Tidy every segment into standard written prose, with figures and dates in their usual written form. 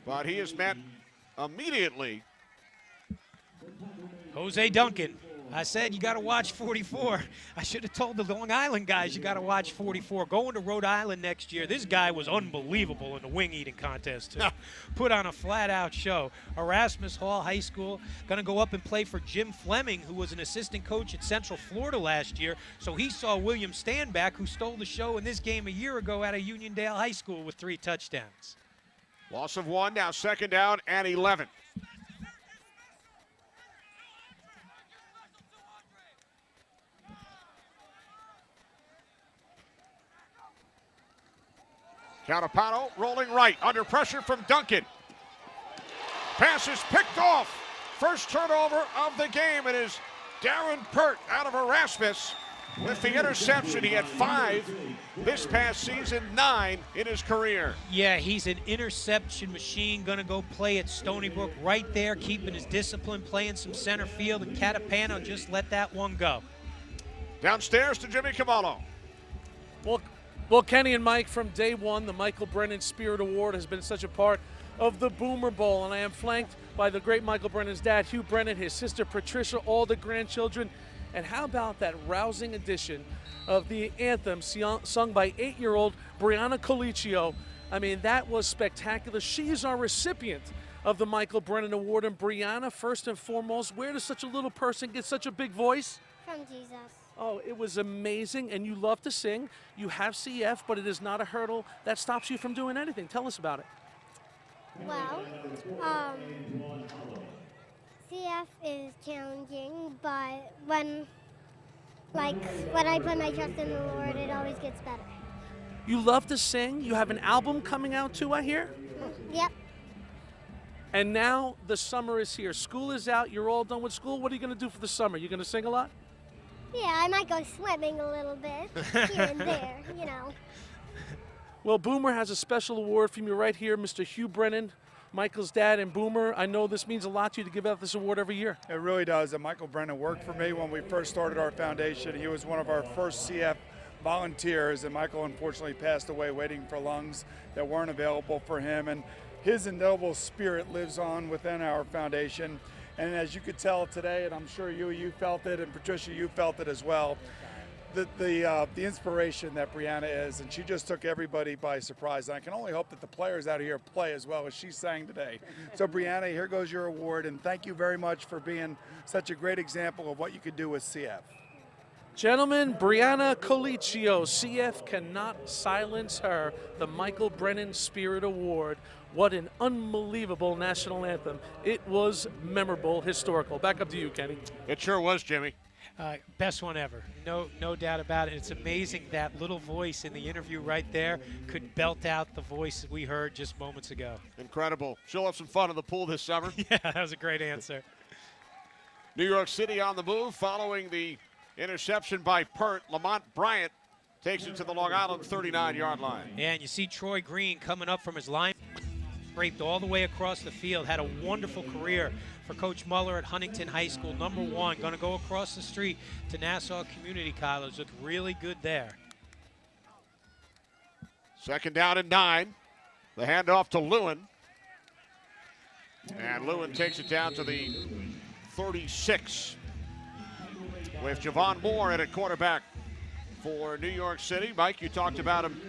But he is met immediately. Jose Duncan. I said you got to watch 44. I should have told the Long Island guys you got to watch 44. Going to Rhode Island next year, this guy was unbelievable in the wing eating contest, too. Put on a flat-out show. Erasmus Hall High School, going to go up and play for Jim Fleming, who was an assistant coach at Central Florida last year. So he saw William Standback, who stole the show in this game a year ago out of Uniondale High School with 3 touchdowns. Loss of 1, now 2nd down and 11. Calipano rolling right, under pressure from Duncan. Pass is picked off. First turnover of the game. It is Darren Pert out of Erasmus with the interception. He had 5 this past season, 9 in his career. Yeah, he's an interception machine. Going to go play at Stony Brook right there, keeping his discipline, playing some center field, and Catapano just let that one go. Downstairs to Jimmy Cavallo. Well, Kenny and Mike, from day one, the Michael Brennan Spirit Award has been such a part of the Boomer Bowl, and I am flanked by the great Michael Brennan's dad, Hugh Brennan, his sister Patricia, all the grandchildren. And how about that rousing edition of the anthem sung by 8-year-old Brianna Collichio? I mean, that was spectacular. She is our recipient of the Michael Brennan Award. And Brianna, first and foremost, where does such a little person get such a big voice? From Jesus. Oh, it was amazing, and you love to sing. You have CF, but it is not a hurdle that stops you from doing anything. Tell us about it. Well, CF is challenging, but when I put my trust in the Lord, it always gets better. You love to sing. You have an album coming out too, I hear? Yep. And now the summer is here. School is out. You're all done with school. What are you going to do for the summer? You going to sing a lot? Yeah, I might go swimming a little bit here and there, you know. Well, Boomer has a special award from you right here, Mr. Hugh Brennan, Michael's dad. And Boomer, I know this means a lot to you to give out this award every year. It really does. And Michael Brennan worked for me when we first started our foundation. He was one of our first CF volunteers, and Michael unfortunately passed away waiting for lungs that weren't available for him. And his indelible spirit lives on within our foundation. And as you could tell today, and I'm sure you felt it, and Patricia, you felt it as well, the inspiration that Brianna is, and she just took everybody by surprise. And I can only hope that the players out here play as well as she sang today. So Brianna, here goes your award, and thank you very much for being such a great example of what you could do with CF. Gentlemen, Brianna Collichio, CF cannot silence her, the Michael Brennan Spirit Award. What an unbelievable national anthem. It was memorable, historical. Back up to you, Kenny. It sure was, Jimmy. Best one ever. No doubt about it. It's amazing that little voice in the interview right there could belt out the voice we heard just moments ago. Incredible. She'll have some fun in the pool this summer. Yeah, that was a great answer. New York City on the move following the interception by Pert. Lamont Bryant takes it to the Long Island 39-yard line. Yeah, and you see Troy Green coming up from his line. Scraped all the way across the field, had a wonderful career for Coach Muller at Huntington High School, #1, going to go across the street to Nassau Community College. Looked really good there. 2nd down and 9. The handoff to Lewin. And Lewin takes it down to the 36 with Javon Moore at quarterback for New York City. Mike, you talked about him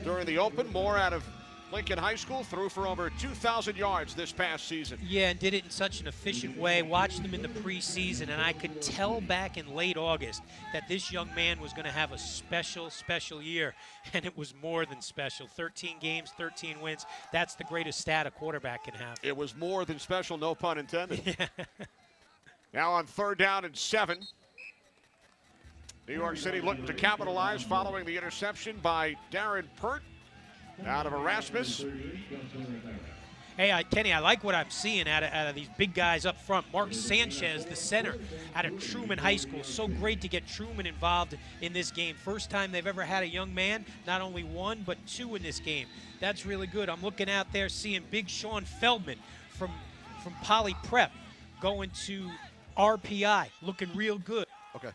during the open. Moore out of Lincoln High School, threw for over 2,000 yards this past season. Yeah, and did it in such an efficient way. Watched him in the preseason, and I could tell back in late August that this young man was going to have a special year, and it was more than special. 13 games, 13 wins. That's the greatest stat a quarterback can have. It was more than special, no pun intended. Now on 3rd down and 7. New York City looking to capitalize following the interception by Darren Pert out of Erasmus. Hey, Kenny, I like what I'm seeing out of these big guys up front. Mark Sanchez, the center, out of Truman High School. So great to get Truman involved in this game. First time they've ever had a young man, not only 1, but 2 in this game. That's really good. I'm looking out there seeing Big Sean Feldman from Poly Prep going to RPI, looking real good. Okay.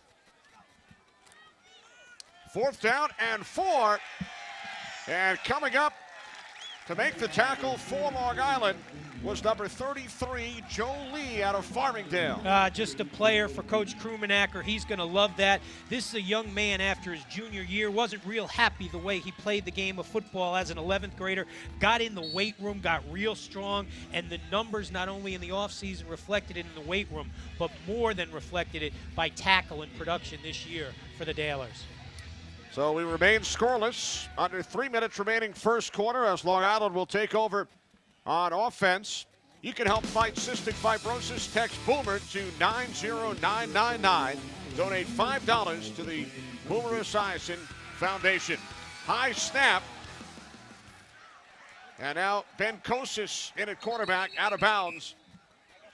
4th down and 4. And coming up To make the tackle for Long Island was number 33, Joe Lee out of Farmingdale. Just a player for Coach Krummenacker. He's going to love that. This is a young man after his junior year. Wasn't real happy the way he played the game of football as an 11th grader. Got in the weight room, got real strong, and the numbers not only in the offseason reflected it in the weight room, but more than reflected it by tackle and production this year for the Dalers. So we remain scoreless. Under 3 minutes remaining first quarter as Long Island will take over on offense. You can help fight cystic fibrosis. Text Boomer to 90999. Donate $5 to the Boomer Esiason Foundation. High snap. And now Ben Kosis in at quarterback, out of bounds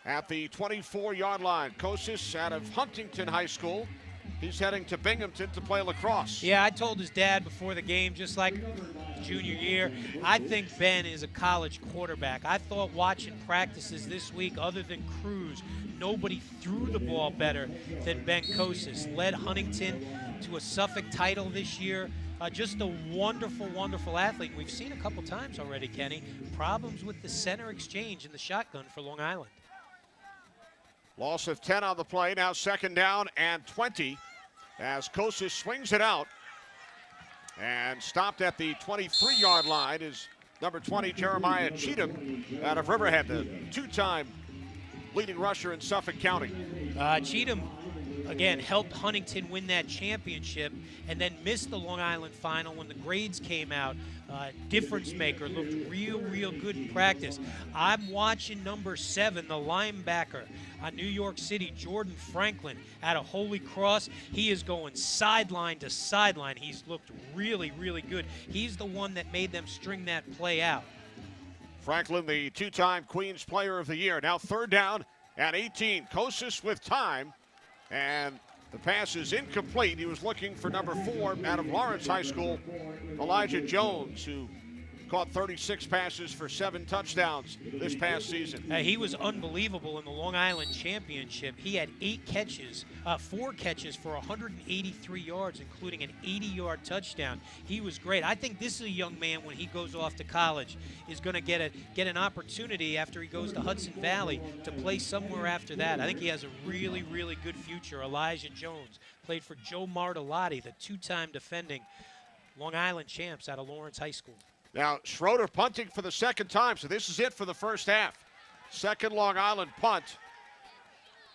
at the 24-yard line. Kosis out of Huntington High School. He's heading to Binghamton to play lacrosse. Yeah, I told his dad before the game, just like junior year, I think Ben is a college quarterback. I thought watching practices this week, other than Cruz, nobody threw the ball better than Ben Kosis. Led Huntington to a Suffolk title this year. Just a wonderful, wonderful athlete. We've seen a couple times already, Kenny, problems with the center exchange in the shotgun for Long Island. Loss of 10 on the play. Now second down and 20 as Kosis swings it out. And stopped at the 23-yard line is number 20, Jeremiah Cheatham out of Riverhead, the two-time leading rusher in Suffolk County. Cheatham, again, helped Huntington win that championship and then missed the Long Island final when the grades came out. Difference maker, looked real good in practice. I'm watching number 7, the linebacker on New York City, Jordan Franklin, out of Holy Cross. He is going sideline to sideline. He's looked really good. He's the one that made them string that play out. Franklin, the two-time Queens Player of the Year. Now third down and 18. Kosis with time. And the pass is incomplete. He was looking for number 4 out of Lawrence High School, Elijah Jones, who caught 36 passes for 7 touchdowns this past season. He was unbelievable in the Long Island Championship. He had 4 catches for 183 yards, including an 80-yard touchdown. He was great. I think this is a young man, when he goes off to college, is going to get an opportunity after he goes to Hudson Valley to play somewhere after that. I think he has a really good future. Elijah Jones played for Joe Martellotti, the 2-time defending Long Island champs out of Lawrence High School. Now, Schroeder punting for the second time, so this is it for the first half. Second Long Island punt.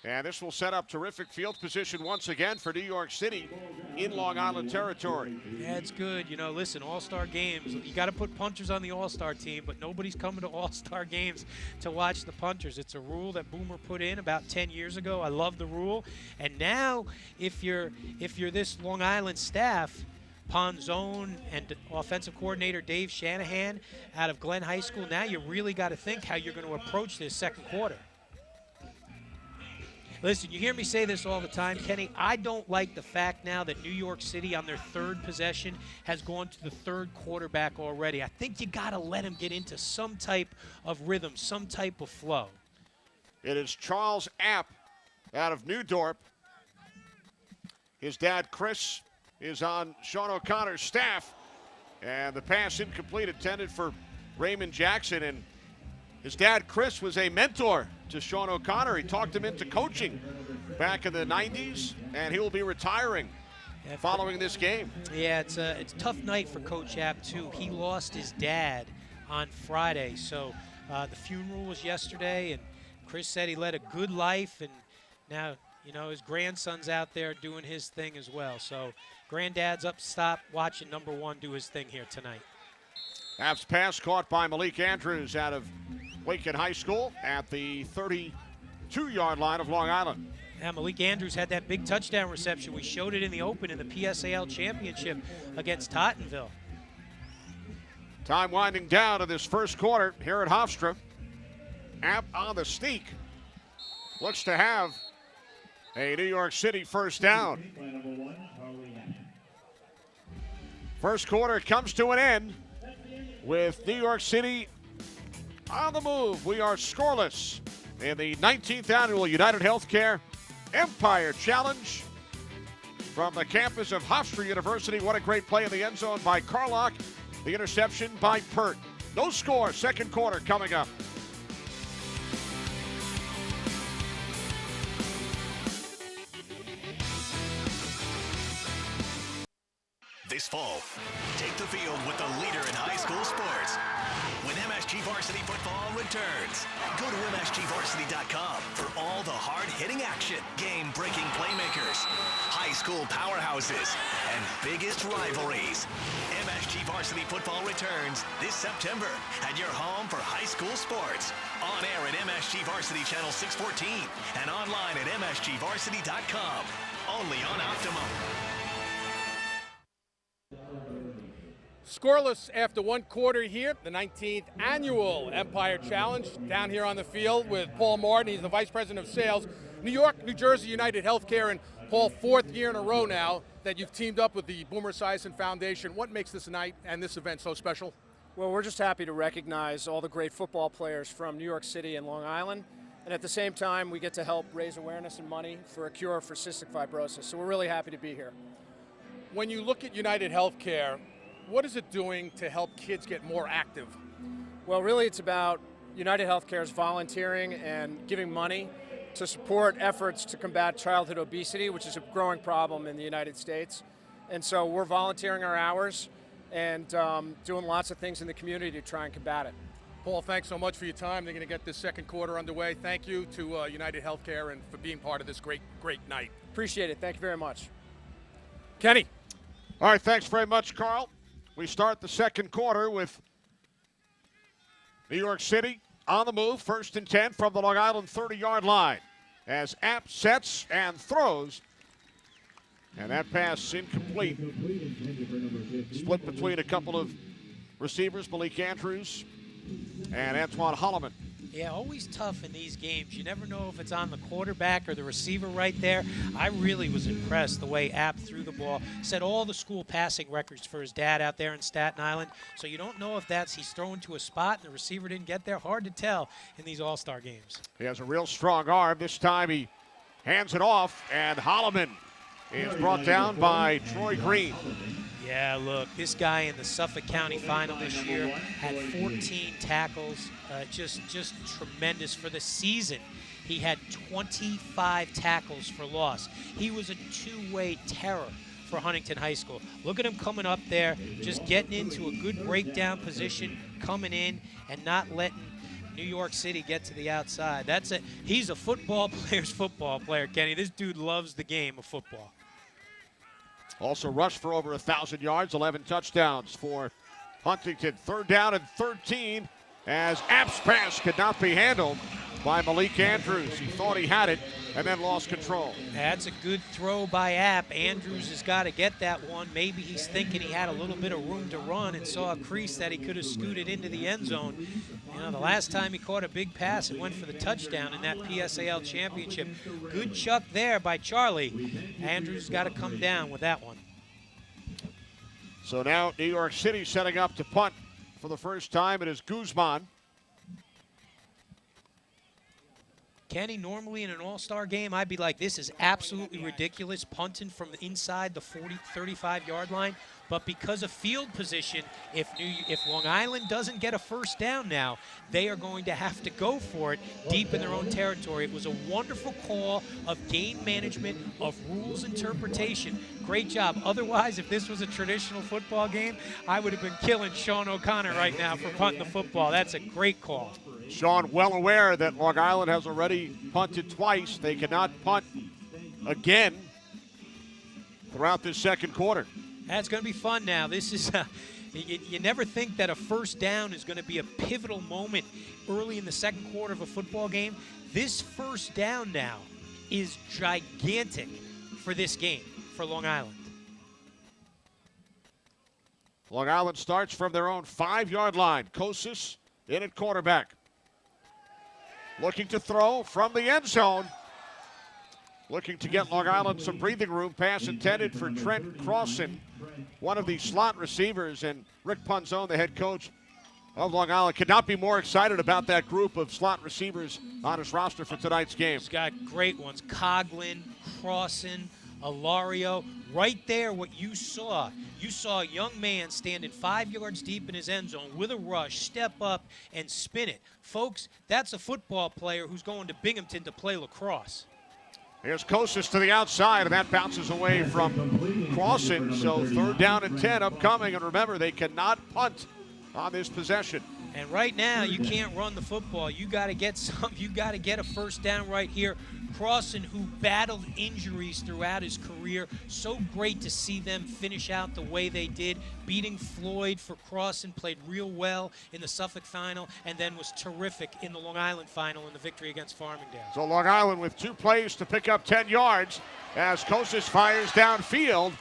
And this will set up terrific field position once again for New York City in Long Island territory. Yeah, it's good. You know, listen, all-star games, you got to put punters on the all-star team, but nobody's coming to all-star games to watch the punters. It's a rule that Boomer put in about 10 years ago. I love the rule. And now, if you're this Long Island staff, Ponzone and offensive coordinator Dave Shanahan out of Glenn High School, now you really got to think how you're going to approach this second quarter. Listen, you hear me say this all the time, Kenny. I don't like the fact now that New York City on their third possession has gone to the third quarterback already. I think you got to let him get into some type of rhythm, some type of flow. It is Charles App out of New Dorp. His dad, Chris, is on Sean O'Connor's staff, and the pass incomplete, intended for Raymond Jackson. And his dad, Chris, was a mentor to Sean O'Connor. He talked him into coaching back in the 90s, and he will be retiring following this game. Yeah, it's a tough night for Coach App, too. He lost his dad on Friday, so the funeral was yesterday, and Chris said he led a good life, and now, you know, his grandson's out there doing his thing as well. So granddad's up stop watching number 1 do his thing here tonight. App's pass caught by Malik Andrews out of Lincoln High School at the 32-yard line of Long Island. Yeah, Malik Andrews had that big touchdown reception. We showed it in the open in the PSAL championship against Tottenville. Time winding down to this first quarter here at Hofstra. App on the sneak. Looks to have a New York City first down. First quarter comes to an end with New York City on the move. We are scoreless in the 19th annual United Healthcare Empire Challenge from the campus of Hofstra University. What a great play in the end zone by Carlock. The interception by Pert. No score, second quarter coming up. This fall, take the field with the leader in high school sports when MSG Varsity Football returns. Go to MSGVarsity.com for all the hard-hitting action, game-breaking playmakers, high school powerhouses, and biggest rivalries. MSG Varsity Football returns this September at your home for high school sports. On air at MSG Varsity Channel 614 and online at MSGVarsity.com. Only on Optimum. Scoreless after one quarter here, the 19th annual Empire Challenge down here on the field with Paul Martin. He's the Vice President of Sales, New York, New Jersey United Healthcare. And Paul, fourth year in a row now that you've teamed up with the Boomer Esiason Foundation. What makes this night and this event so special? Well, we're just happy to recognize all the great football players from New York City and Long Island. And at the same time, we get to help raise awareness and money for a cure for cystic fibrosis. So we're really happy to be here. When you look at United Healthcare, what is it doing to help kids get more active? Well, really it's about United Healthcare's volunteering and giving money to support efforts to combat childhood obesity, which is a growing problem in the United States. And so we're volunteering our hours and doing lots of things in the community to try and combat it. Paul, thanks so much for your time. They're going to get this second quarter underway. Thank you to United Healthcare and for being part of this great night. Appreciate it. Thank you very much. Kenny. All right, thanks very much, Carl. We start the second quarter with New York City on the move, 1st and 10 from the Long Island 30-yard line as App sets and throws. And that pass incomplete. Split between a couple of receivers, Malik Andrews and Antoine Holloman. Yeah, always tough in these games. You never know if it's on the quarterback or the receiver right there. I really was impressed the way App threw the ball. Set all the school passing records for his dad out there in Staten Island. So you don't know if he's thrown to a spot and the receiver didn't get there. Hard to tell in these all-star games. He has a real strong arm. This time he hands it off, and Holloman is brought down by Troy Green. Yeah, look, this guy in the Suffolk County Final this year had 14 tackles, just tremendous for the season. He had 25 tackles for loss. He was a two-way terror for Huntington High School. Look at him coming up there, just getting into a good breakdown position, coming in and not letting New York City get to the outside. He's a football player's football player, Kenny. This dude loves the game of football. Also rushed for over 1,000 yards, 11 touchdowns for Huntington. 3rd down and 13 as App's pass could not be handled by Malik Andrews. He thought he had it and then lost control. That's a good throw by App. Andrews has got to get that one. Maybe he's thinking he had a little bit of room to run and saw a crease that he could have scooted into the end zone. You know, the last time he caught a big pass, it went for the touchdown in that PSAL championship. Good chuck there by Charlie. Andrews got to come down with that one. So now New York City setting up to punt for the first time. It is Guzman. Kenny, normally in an all-star game, I'd be like, this is absolutely ridiculous, punting from inside the 35-yard line. But because of field position, if Long Island doesn't get a first down now, they are going to have to go for it deep in their own territory. It was a wonderful call of game management, of rules interpretation. Great job. Otherwise, if this was a traditional football game, I would have been killing Sean O'Connor right now for punting the football. That's a great call. Sean well aware that Long Island has already punted twice. They cannot punt again throughout this second quarter. That's going to be fun now. This is, you never think that a first down is going to be a pivotal moment early in the second quarter of a football game. This first down now is gigantic for this game, for Long Island. Long Island starts from their own 5-yard line. Kosis in at quarterback. Looking to throw from the end zone. Looking to get Long Island some breathing room. Pass intended for Trent Crossan, one of the slot receivers. And Rick Punzone, the head coach of Long Island, could not be more excited about that group of slot receivers on his roster for tonight's game. He's got great ones. Coughlin, Crossan, Alario. Right there, what you saw a young man standing 5 yards deep in his end zone with a rush, step up, and spin it. Folks, that's a football player who's going to Binghamton to play lacrosse. Here's Kosas to the outside, and that bounces away from Clausen. So 3rd down and 10 upcoming. And remember, they cannot punt on this possession. And right now, you can't run the football. You got to get some. You got to get a first down right here. Crossan, who battled injuries throughout his career, so great to see them finish out the way they did. Beating Floyd for Crossan, played real well in the Suffolk final, and then was terrific in the Long Island final in the victory against Farmingdale. So Long Island with 2 plays to pick up 10 yards as Kosas fires downfield.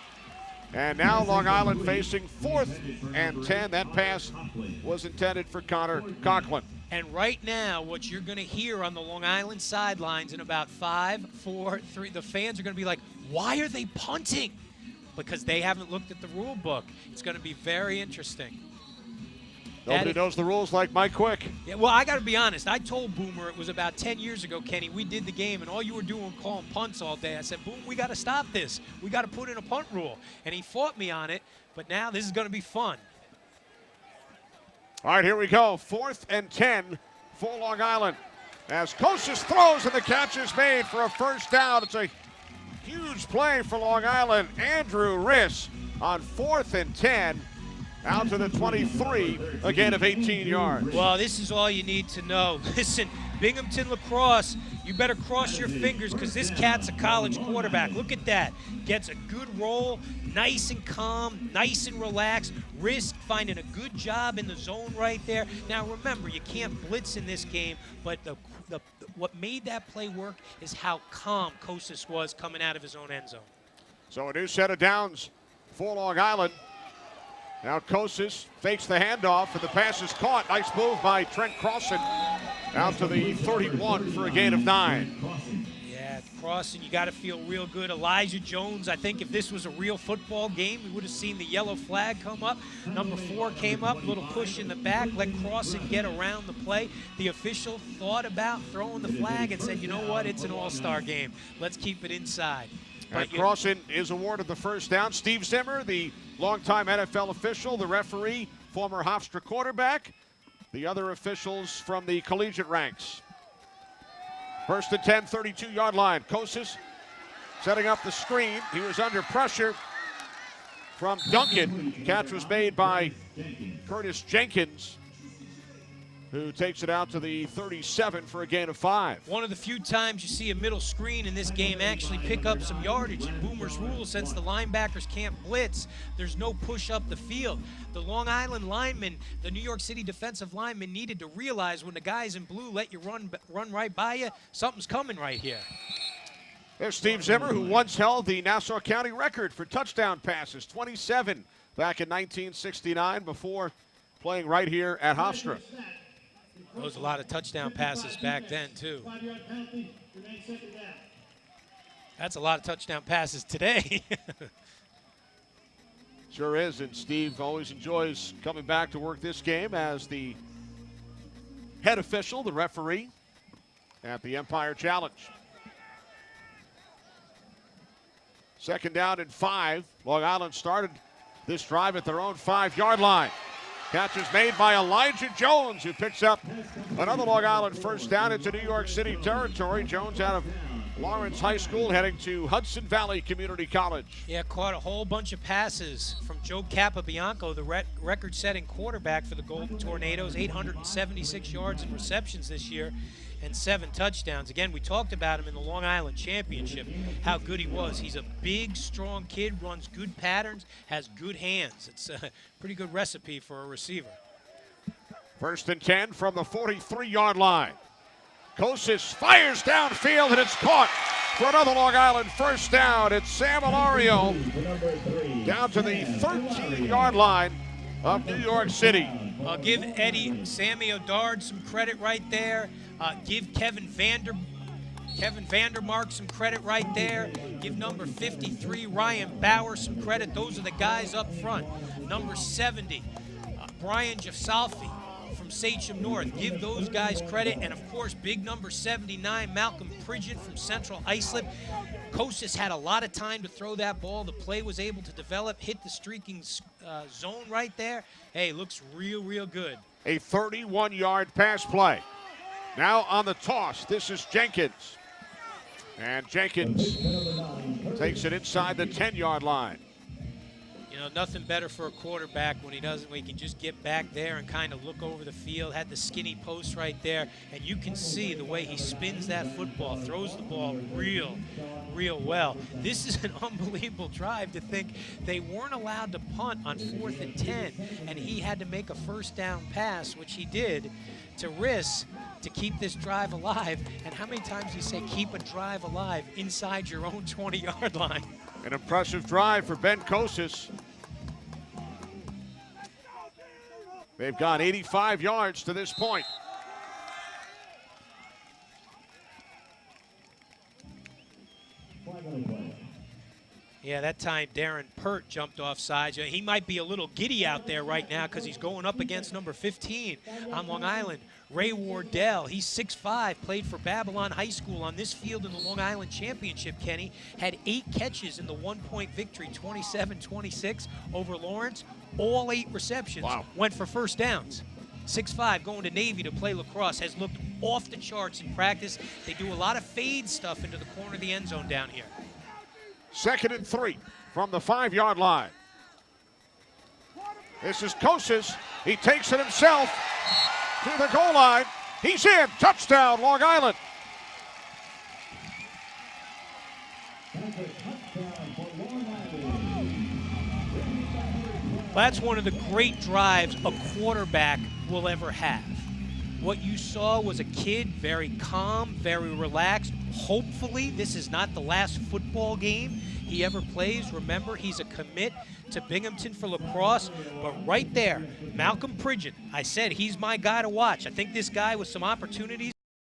And now Long Island facing 4th and 10. That pass was intended for Connor Conklin. And right now, what you're going to hear on the Long Island sidelines in about 5, 4, 3, the fans are going to be like, why are they punting? Because they haven't looked at the rule book. It's going to be very interesting. Nobody knows the rules like Mike Quick. Yeah, well, I got to be honest. I told Boomer it was about 10 years ago, Kenny. We did the game, and all you were doing was calling punts all day. I said, Boom, we got to stop this. We got to put in a punt rule. And he fought me on it, but now this is going to be fun. All right, here we go. 4th and 10 for Long Island. As Kosas throws, and the catch is made for a first down. It's a huge play for Long Island. Andrew Riss on 4th and 10. Out to the 23, a gain of 18 yards. Well, this is all you need to know. Listen, Binghamton lacrosse, you better cross your fingers because this cat's a college quarterback. Look at that. Gets a good roll, nice and calm, nice and relaxed. Risk finding a good job in the zone right there. Now, remember, you can't blitz in this game, but what made that play work is how calm Kosas was coming out of his own end zone. So a new set of downs for Long Island. Now Kosas fakes the handoff, and the pass is caught. Nice move by Trent Crossan out to the 31 for a gain of 9. Yeah, Crossan, you got to feel real good. Elijah Jones, I think if this was a real football game, we would have seen the yellow flag come up. Number 4 came up, little push in the back, let Crossan get around the play. The official thought about throwing the flag and said, you know what, it's an all-star game. Let's keep it inside. And Crossan is awarded the first down. Steve Zimmer, the longtime NFL official, the referee, former Hofstra quarterback, the other officials from the collegiate ranks. 1st and 10, 32-yard line. Kosas setting up the screen. He was under pressure from Duncan. Catch was made by Curtis Jenkins, who takes it out to the 37 for a gain of 5. One of the few times you see a middle screen in this game actually pick up some yardage. In Boomer's rule, since the linebackers can't blitz, there's no push up the field. The Long Island linemen, the New York City defensive linemen needed to realize when the guys in blue let you run right by you, something's coming right here. There's Steve Zimmer, who once held the Nassau County record for touchdown passes, 27 back in 1969 before playing right here at Hofstra. There was a lot of touchdown passes back then, too. That's a lot of touchdown passes today. Sure is, and Steve always enjoys coming back to work this game as the head official, the referee, at the Empire Challenge. 2nd down and 5. Long Island started this drive at their own 5-yard line. Catch is made by Elijah Jones, who picks up another Long Island first down into New York City territory. Jones out of Lawrence High School heading to Hudson Valley Community College. Yeah, caught a whole bunch of passes from Joe Capabianco, the record-setting quarterback for the Golden Tornadoes, 876 yards and receptions this year and 7 touchdowns. Again, we talked about him in the Long Island Championship, how good he was. He's a big, strong kid, runs good patterns, has good hands. It's a pretty good recipe for a receiver. 1st and 10 from the 43-yard line. Kosas fires downfield, and it's caught for another Long Island first down. It's Sam Alario down to the 13-yard line of New York City. I'll give Sammy O'Dard some credit right there. Give Kevin Vandermark some credit right there. Give number 53, Ryan Bauer, some credit. Those are the guys up front. Number 70, Brian Giafsalfi from from Sachem North. Give those guys credit. And, of course, big number 79, Malcolm Pridgeon from Central Islip. Kostis had a lot of time to throw that ball. The play was able to develop, hit the streaking zone right there. Hey, looks real, real good. A 31-yard pass play. Now on the toss, this is Jenkins. And Jenkins takes it inside the 10-yard line. You know, nothing better for a quarterback when he can just get back there and kind of look over the field, had the skinny post right there, and you can see the way he spins that football, throws the ball real well. This is an unbelievable drive to think they weren't allowed to punt on 4th and 10, and he had to make a first down pass, which he did, to risk to keep this drive alive. And how many times do you say keep a drive alive inside your own 20-yard line? An impressive drive for Ben Kostis. They've got 85 yards to this point. Yeah, that time Darren Pert jumped off sides. He might be a little giddy out there right now because he's going up against number 15 on Long Island, Ray Wardell. He's 6'5", played for Babylon High School on this field in the Long Island Championship, Kenny. Had 8 catches in the 1-point victory, 27-26 over Lawrence. All 8 receptions went for first downs. 6'5", going to Navy to play lacrosse, has looked off the charts in practice. They do a lot of fade stuff into the corner of the end zone down here. 2nd and 3 from the 5-yard line. This is Kostis. He takes it himself to the goal line. He's in. Touchdown, Long Island. That's one of the great drives a quarterback will ever have. What you saw was a kid very calm, very relaxed. Hopefully, this is not the last football game he ever plays. Remember, he's a commit to Binghamton for lacrosse. But right there, Malcolm Pridgeon, I said he's my guy to watch. I think this guy with some opportunities